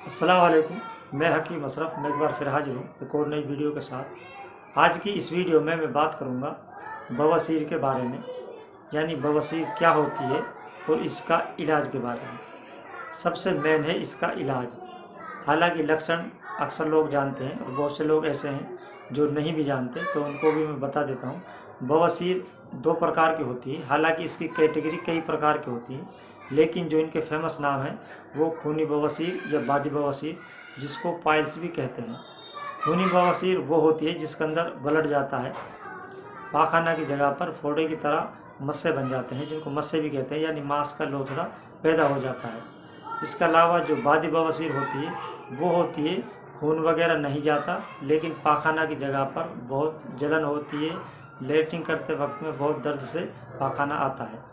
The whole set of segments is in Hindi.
अस्सलाम वालेकुम। मैं हकीम अशरफ मैं एक बार फिर हाजिर हूँ एक और नई वीडियो के साथ। आज की इस वीडियो में मैं बात करूँगा बवासीर के बारे में, यानी बवासीर क्या होती है और इसका इलाज के बारे में। सबसे मेन है इसका इलाज। हालांकि लक्षण अक्सर लोग जानते हैं और बहुत से लोग ऐसे हैं जो नहीं भी जानते, तो उनको भी मैं बता देता हूँ। बवासीर दो प्रकार की होती है, हालांकि इसकी कैटेगरी कई प्रकार की होती है, लेकिन जो इनके फेमस नाम है वो खूनी बवासीर या बादी बवासीर, जिसको पाइल्स भी कहते हैं। खूनी बवासीर वो होती है जिसके अंदर ब्लड जाता है, पाखाना की जगह पर फोड़े की तरह मस्से बन जाते हैं, जिनको मस्से भी कहते हैं, यानी मांस का लोथड़ा पैदा हो जाता है। इसके अलावा जो बादी बवासीर होती है वो होती है खून वगैरह नहीं जाता, लेकिन पाखाना की जगह पर बहुत जलन होती है, लेटरिन करते वक्त में बहुत दर्द से पाखाना आता है।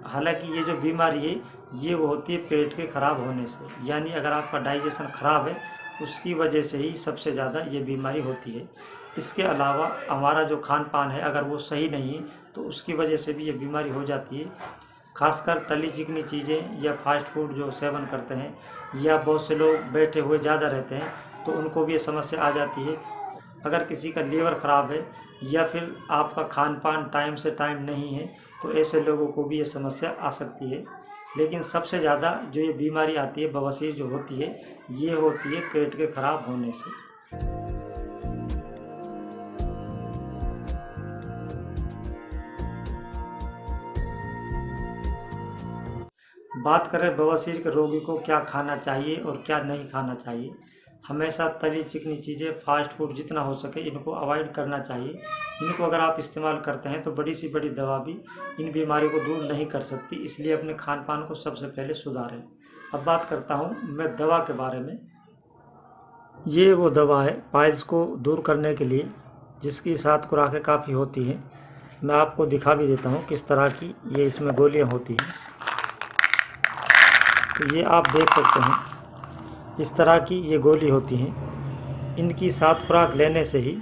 हालांकि ये जो बीमारी है ये वो होती है पेट के ख़राब होने से, यानी अगर आपका डाइजेशन ख़राब है उसकी वजह से ही सबसे ज़्यादा ये बीमारी होती है। इसके अलावा हमारा जो खान पान है अगर वो सही नहीं है तो उसकी वजह से भी ये बीमारी हो जाती है। खासकर तली चिकनी चीज़ें या फास्ट फूड जो सेवन करते हैं, या बहुत से लोग बैठे हुए ज़्यादा रहते हैं तो उनको भी ये समस्या आ जाती है। अगर किसी का लीवर ख़राब है या फिर आपका खान पान टाइम से टाइम नहीं है तो ऐसे लोगों को भी ये समस्या आ सकती है। लेकिन सबसे ज़्यादा जो ये बीमारी आती है बवासीर जो होती है ये होती है पेट के ख़राब होने से। बात करें बवासीर के रोगी को क्या खाना चाहिए और क्या नहीं खाना चाहिए। हमेशा तली चिकनी चीज़ें फास्ट फूड जितना हो सके इनको अवॉइड करना चाहिए। इनको अगर आप इस्तेमाल करते हैं तो बड़ी सी बड़ी दवा भी इन बीमारियों को दूर नहीं कर सकती, इसलिए अपने खान पान को सबसे पहले सुधारें। अब बात करता हूँ मैं दवा के बारे में। ये वो दवा है पाइल्स को दूर करने के लिए, जिसकी 7 खुराकें काफ़ी होती हैं। मैं आपको दिखा भी देता हूँ किस तरह की ये इसमें गोलियाँ होती हैं। तो ये आप देख सकते हैं इस तरह की ये गोली होती हैं। इनकी 7 खुराक लेने से ही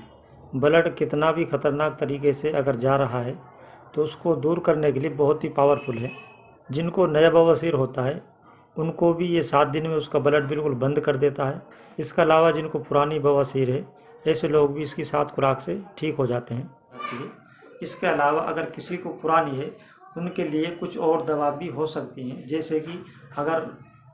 ब्लड कितना भी ख़तरनाक तरीके से अगर जा रहा है तो उसको दूर करने के लिए बहुत ही पावरफुल है। जिनको नया बवासीर होता है उनको भी ये 7 दिन में उसका ब्लड बिल्कुल बंद कर देता है। इसके अलावा जिनको पुरानी बवासीर है ऐसे लोग भी इसकी 7 खुराक से ठीक हो जाते हैं। इसके अलावा अगर किसी को पुरानी है उनके लिए कुछ और दवा भी हो सकती हैं, जैसे कि अगर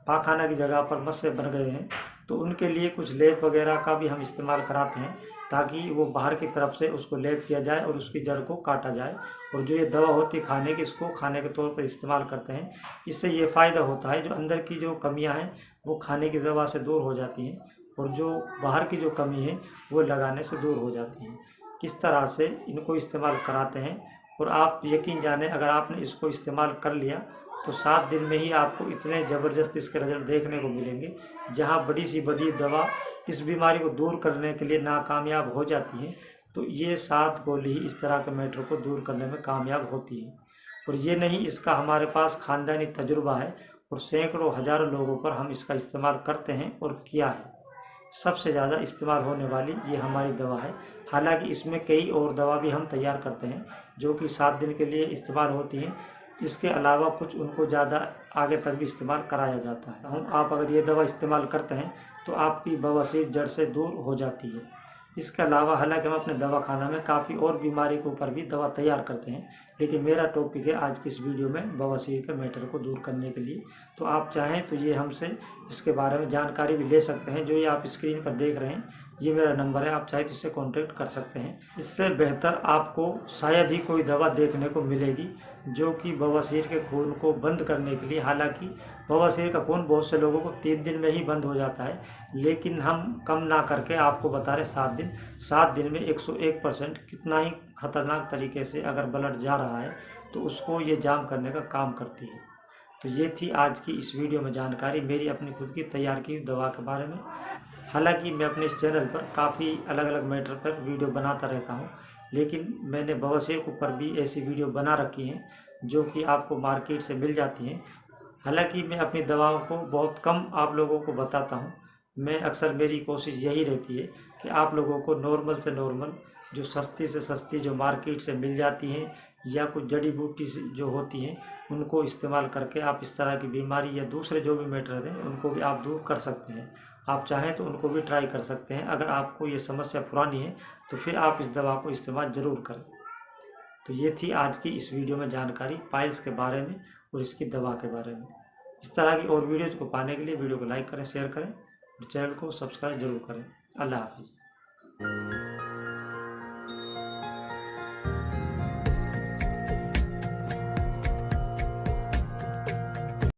पाखाना की जगह पर मस्से बन गए हैं तो उनके लिए कुछ लेप वगैरह का भी हम इस्तेमाल कराते हैं, ताकि वो बाहर की तरफ से उसको लेप किया जाए और उसकी जड़ को काटा जाए। और जो ये दवा होती है खाने की, इसको खाने के तौर पर इस्तेमाल करते हैं। इससे ये फ़ायदा होता है जो अंदर की जो कमियां हैं वो खाने की दवा से दूर हो जाती हैं, और जो बाहर की जो कमी है वो लगाने से दूर हो जाती है। इस तरह से इनको इस्तेमाल कराते हैं। और आप यकीन जाने अगर आपने इसको इस्तेमाल कर लिया तो 7 दिन में ही आपको इतने ज़बरदस्त इसके रिजल्ट देखने को मिलेंगे। जहां बड़ी सी बड़ी दवा इस बीमारी को दूर करने के लिए नाकामयाब हो जाती है, तो ये 7 गोली ही इस तरह के मैटर को दूर करने में कामयाब होती है। और ये नहीं, इसका हमारे पास ख़ानदानी तजुर्बा है और सैकड़ों हज़ारों लोगों पर हम इसका इस्तेमाल करते हैं और किया है। सबसे ज़्यादा इस्तेमाल होने वाली ये हमारी दवा है। हालांकि इसमें कई और दवा भी हम तैयार करते हैं जो कि 7 दिन के लिए इस्तेमाल होती हैं। इसके अलावा कुछ उनको ज़्यादा आगे तक भी इस्तेमाल कराया जाता है। आप अगर ये दवा इस्तेमाल करते हैं तो आपकी बवासीर जड़ से दूर हो जाती है। इसके अलावा हालांकि हम अपने दवाखाना में काफ़ी और बीमारी के ऊपर भी दवा तैयार करते हैं, लेकिन मेरा टॉपिक है आज की इस वीडियो में बवासीर के मैटर को दूर करने के लिए। तो आप चाहें तो ये हमसे इसके बारे में जानकारी भी ले सकते हैं। जो ये आप स्क्रीन पर देख रहे हैं ये मेरा नंबर है, आप चाहे तो इससे कॉन्टेक्ट कर सकते हैं। इससे बेहतर आपको शायद ही कोई दवा देखने को मिलेगी जो कि बवासीर के खून को बंद करने के लिए। हालांकि बवासीर का खून बहुत से लोगों को 3 दिन में ही बंद हो जाता है, लेकिन हम कम ना करके आपको बता रहे 7 दिन। 7 दिन में 101% कितना ही खतरनाक तरीके से अगर ब्लड जा रहा है तो उसको ये जाम करने का काम करती है। तो ये थी आज की इस वीडियो में जानकारी मेरी अपनी खुद की तैयार की दवा के बारे में। हालांकि मैं अपने इस चैनल पर काफ़ी अलग अलग मैटर पर वीडियो बनाता रहता हूं, लेकिन मैंने बवासीर के ऊपर भी ऐसी वीडियो बना रखी हैं जो कि आपको मार्केट से मिल जाती हैं। हालांकि मैं अपनी दवाओं को बहुत कम आप लोगों को बताता हूं। मैं अक्सर मेरी कोशिश यही रहती है कि आप लोगों को नॉर्मल से नॉर्मल जो सस्ती से सस्ती जो मार्केट से मिल जाती हैं या कुछ जड़ी बूटी जो होती हैं उनको इस्तेमाल करके आप इस तरह की बीमारी या दूसरे जो भी मैटर हैं उनको भी आप दूर कर सकते हैं। आप चाहें तो उनको भी ट्राई कर सकते हैं। अगर आपको ये समस्या पुरानी है तो फिर आप इस दवा को इस्तेमाल ज़रूर करें। तो ये थी आज की इस वीडियो में जानकारी पाइल्स के बारे में और इसकी दवा के बारे में। इस तरह की और वीडियोज़ को पाने के लिए वीडियो को लाइक करें, शेयर करें और चैनल को सब्सक्राइब जरूर करें। अल्लाह हाफिज़।